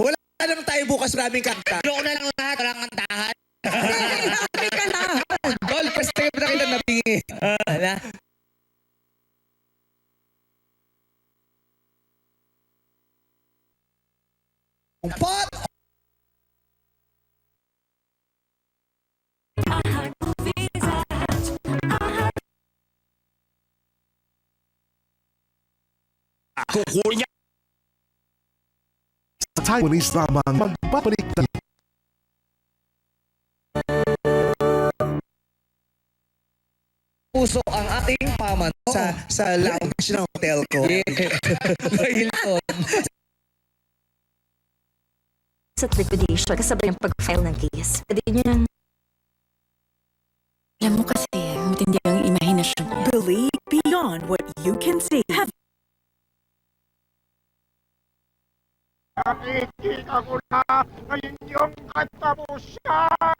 Wala naman tayo bukas maraming kanta. Loko na lang lahat, walang kantahan. Ay ka na. Tol, kasi tayo pa nakita nabingi. Wala. Pot! Kukunya. Sa Taiwanese dramang magbabalik na Puso ang ating paman sa lounge ng hotel ko. Hilton. Sa liquidation kasabay ang pag-file ng case. Pwede nyo nang Alam mo kasi, matindi ang imahinasyon ko. Believe beyond what you can see. Have Nakikita ko na ang inyong katapusan.